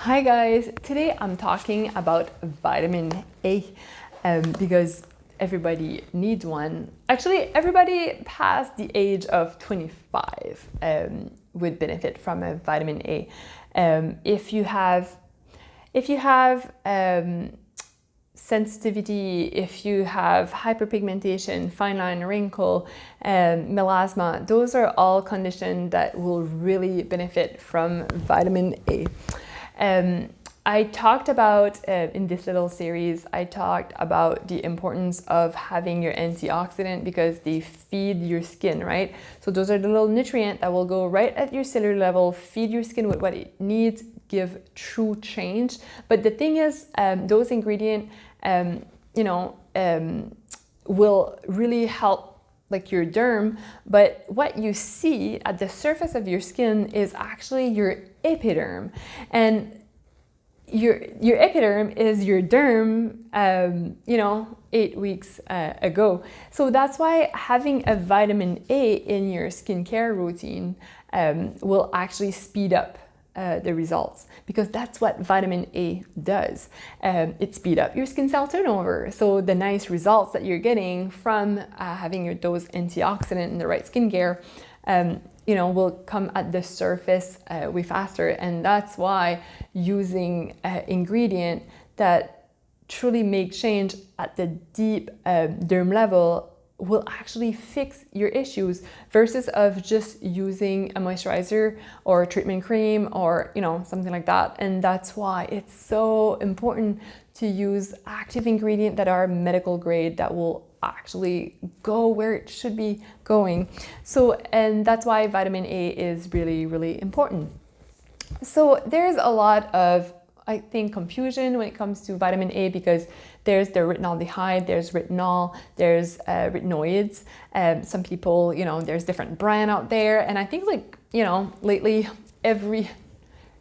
Hi guys, today I'm talking about vitamin A because everybody needs one. Actually, everybody past the age of 25 would benefit from a vitamin A. If you have sensitivity, if you have hyperpigmentation, fine line, wrinkle, melasma, those are all conditions that will really benefit from vitamin A. I talked about, in this little series, I talked about the importance of having your antioxidant because they feed your skin, right? So those are the little nutrients that will go right at your cellular level, feed your skin with what it needs, give true change. But the thing is, those ingredients, will really help like your derm, but what you see at the surface of your skin is actually your epiderm, and your epiderm is your derm 8 weeks ago. So that's why having a vitamin A in your skincare routine will actually speed up the results, because that's what vitamin A does. It speeds up your skin cell turnover. So the nice results that you're getting from having those antioxidants in the right skincare, will come at the surface way faster. And that's why using ingredient that truly make change at the deep derm level will actually fix your issues versus of just using a moisturizer or a treatment cream or something like that. And that's why it's so important to use active ingredients that are medical grade, that will actually go where it should be going. So, and that's why vitamin A is really, really important. So there's a lot of, I think, confusion when it comes to vitamin A, because there's the retinaldehyde, there's retinol, there's retinoids. Some people, there's different brand out there. And I think lately every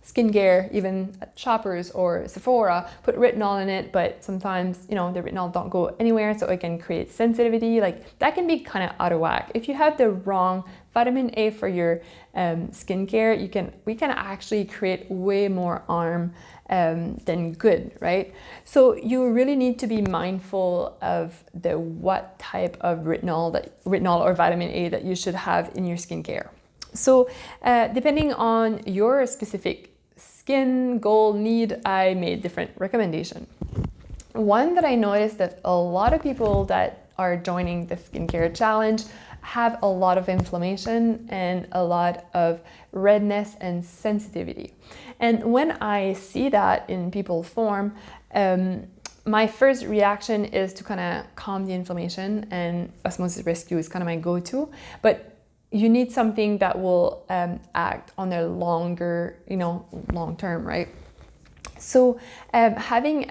skincare, even at Shoppers or Sephora, put retinol in it, but sometimes, the retinol don't go anywhere, so it can create sensitivity. Like that can be kind of out of whack. If you have the wrong vitamin A for your skincare, we can actually create way more harm than good, right? So you really need to be mindful of what type of retinol or vitamin A that you should have in your skincare. So depending on your specific skin goal need, I made different recommendations. One that I noticed that a lot of people that are joining the skincare challenge have a lot of inflammation and a lot of redness and sensitivity. And when I see that in people form, my first reaction is to kind of calm the inflammation, and Osmosis Rescue is kind of my go-to. But you need something that will act on the longer, long term, right? So having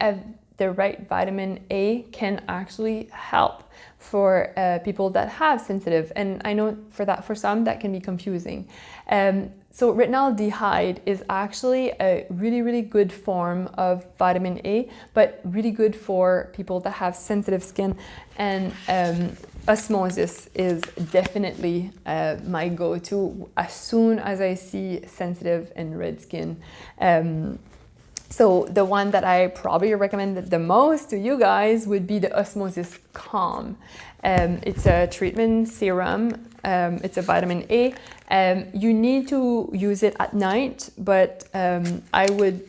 the right vitamin A can actually help for people that have sensitive, and I know for some that can be confusing. So retinaldehyde is actually a really, really good form of vitamin A, but really good for people that have sensitive skin. And Osmosis is definitely my go-to as soon as I see sensitive and red skin. So the one that I probably recommend the most to you guys would be the Osmosis Calm. It's a treatment serum. It's a vitamin A. You need to use it at night, but I would,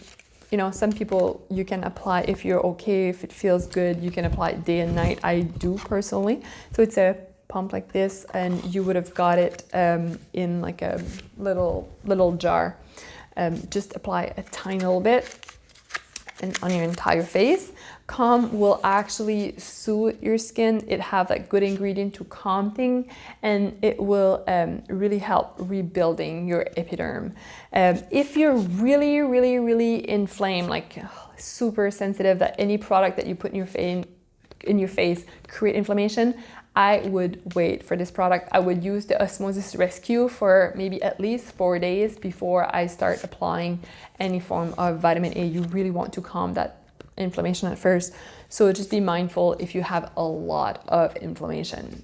some people you can apply if you're okay, if it feels good, you can apply it day and night. I do personally. So it's a pump like this, and you would have got it in like a little jar. Just apply a tiny little bit and on your entire face. Calm will actually soothe your skin. It have that good ingredient to calm things, and it will really help rebuilding your epiderm. If you're really, really, really inflamed, like super sensitive, that any product that you put in your face create inflammation, I would wait for this product. I would use the Osmosis Rescue for maybe at least 4 days before I start applying any form of vitamin A. You really want to calm that inflammation at first. So just be mindful if you have a lot of inflammation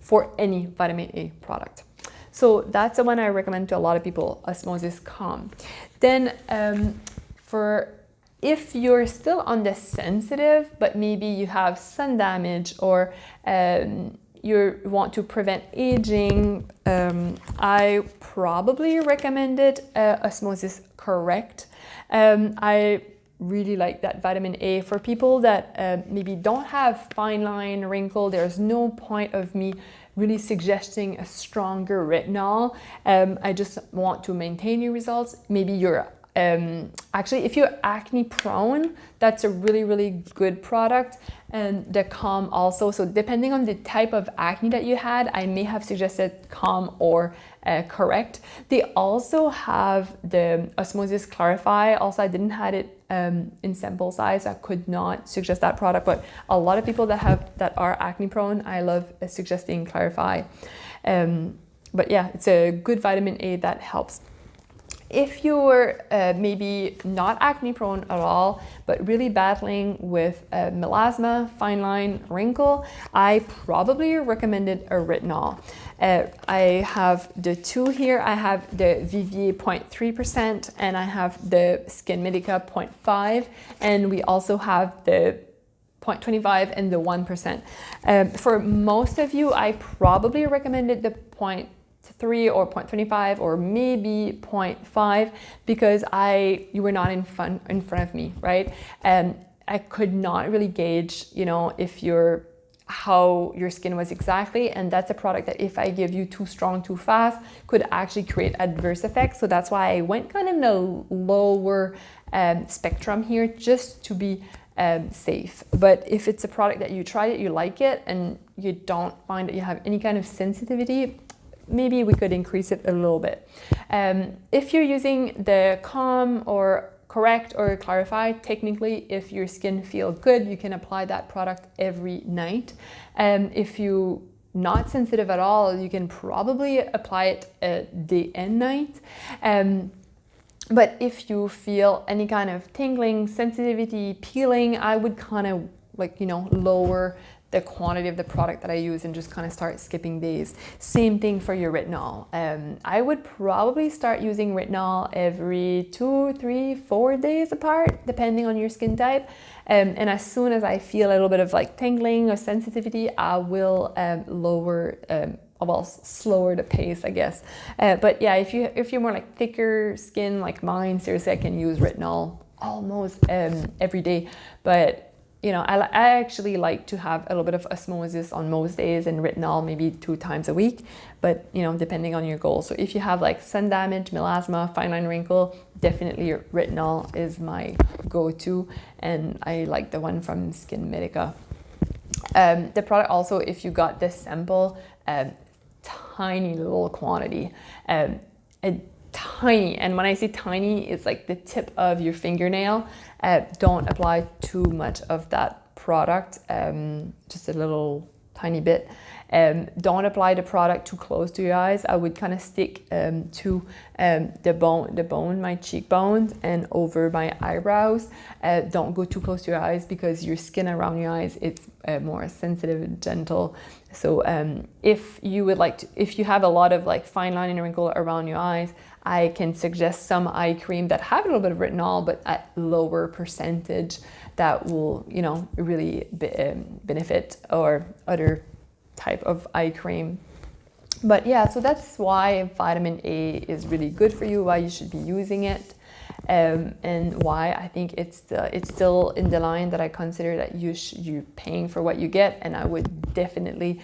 for any vitamin A product. So that's the one I recommend to a lot of people, Osmosis Calm. Then for if you're still on the sensitive, but maybe you have sun damage or you want to prevent aging, I probably recommended Osmosis Correct. I really like that vitamin A. For people that maybe don't have fine line, wrinkle, there's no point of me really suggesting a stronger retinol. I just want to maintain your results. Maybe you're actually, if you're acne prone, that's a really, really good product. And the Calm also. So depending on the type of acne that you had, I may have suggested Calm or Correct. They also have the Osmosis Clarify. Also, I didn't have it in sample size. I could not suggest that product, but a lot of people that are acne prone, I love suggesting Clarify. But yeah, it's a good vitamin A that helps. If you're maybe not acne prone at all, but really battling with melasma, fine line, wrinkle, I probably recommended a retinol. I have the two here. I have the Vivier 0.3% and I have the SkinMedica 0.5, and we also have the 0.25 and the 1%. For most of you, I probably recommended the 0.3 or 0.25 or maybe 0.5 because you were not in front of me, right? And I could not really gauge, how your skin was exactly, and that's a product that if I give you too strong too fast could actually create adverse effects. So that's why I went kind of in the lower spectrum here, just to be safe. But if it's a product that you tried it, you like it, and you don't find that you have any kind of sensitivity, maybe we could increase it a little bit. If you're using the Calm or Correct or Clarify, technically, if your skin feels good, you can apply that product every night. If you're not sensitive at all, you can probably apply it day and night. But if you feel any kind of tingling, sensitivity, peeling, I would kind of lower the quantity of the product that I use and just kind of start skipping days. Same thing for your retinol. I would probably start using retinol every 2, 3, 4 days apart, depending on your skin type. And as soon as I feel a little bit of tingling or sensitivity, I will slower the pace, I guess. But yeah, if you're more thicker skin like mine, seriously, I can use retinol almost every day. But I actually like to have a little bit of osmosis on most days and retinol maybe 2 times a week, but depending on your goal. So if you have sun damage, melasma, fine line, wrinkle, definitely retinol is my go-to, and I like the one from SkinMedica. The product also, if you got this sample, tiny little quantity, tiny, and when I say tiny, it's like the tip of your fingernail. Don't apply too much of that product, just a little tiny bit. Don't apply the product too close to your eyes. I would kind of stick to the bone, my cheekbones, and over my eyebrows. Don't go too close to your eyes because your skin around your eyes is more sensitive and gentle. So if you have a lot of fine line and wrinkle around your eyes, I can suggest some eye cream that have a little bit of retinol, but at lower percentage, that will, really benefit, or other type of eye cream. But yeah, so that's why vitamin A is really good for you, why you should be using it, and why I think it's still in the line that I consider that you're paying for what you get, and I would definitely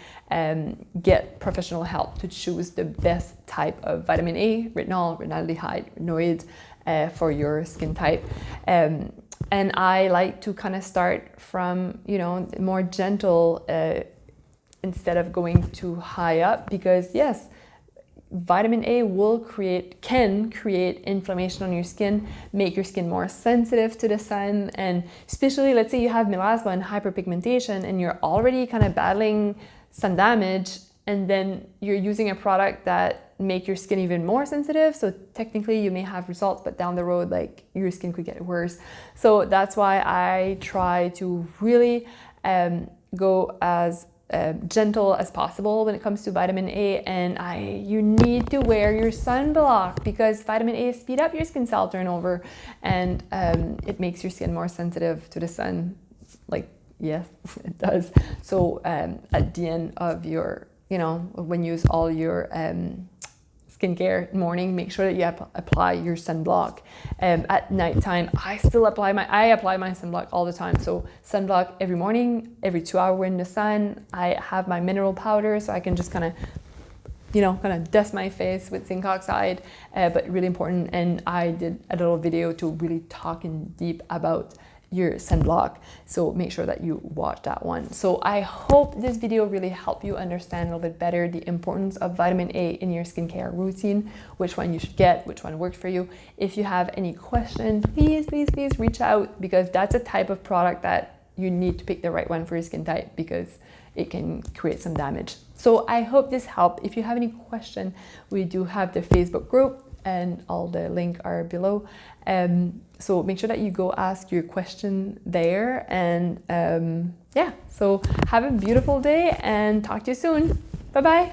get professional help to choose the best type of vitamin A, retinol, retinoid, retinoid for your skin type. And I like to kind of start from more gentle instead of going too high up, because yes, vitamin A can create inflammation on your skin, make your skin more sensitive to the sun, and especially let's say you have melasma and hyperpigmentation and you're already kind of battling sun damage, and then you're using a product that make your skin even more sensitive. So technically you may have results, but down the road, your skin could get worse. So that's why I try to really go as gentle as possible when it comes to vitamin A, and you need to wear your sunblock because vitamin A speed up your skin cell turnover, and it makes your skin more sensitive to the sun. Like, yes, it does. So at the end of your, when you use all your skincare in the morning, make sure that you apply your sunblock. At nighttime, I apply my sunblock all the time. So sunblock every morning, every 2 hours in the sun. I have my mineral powder, so I can just kind of dust my face with zinc oxide, but really important. And I did a little video to really talk in deep about your sunblock, so make sure that you watch that one. So I hope this video really helped you understand a little bit better the importance of vitamin A in your skincare routine, which one you should get, which one works for you. If you have any questions, please reach out, because that's a type of product that you need to pick the right one for your skin type, because it can create some damage. So I hope this helped. If you have any question, we do have the Facebook group, and all the links are below. So make sure that you go ask your question there. And yeah, so have a beautiful day and talk to you soon. Bye-bye.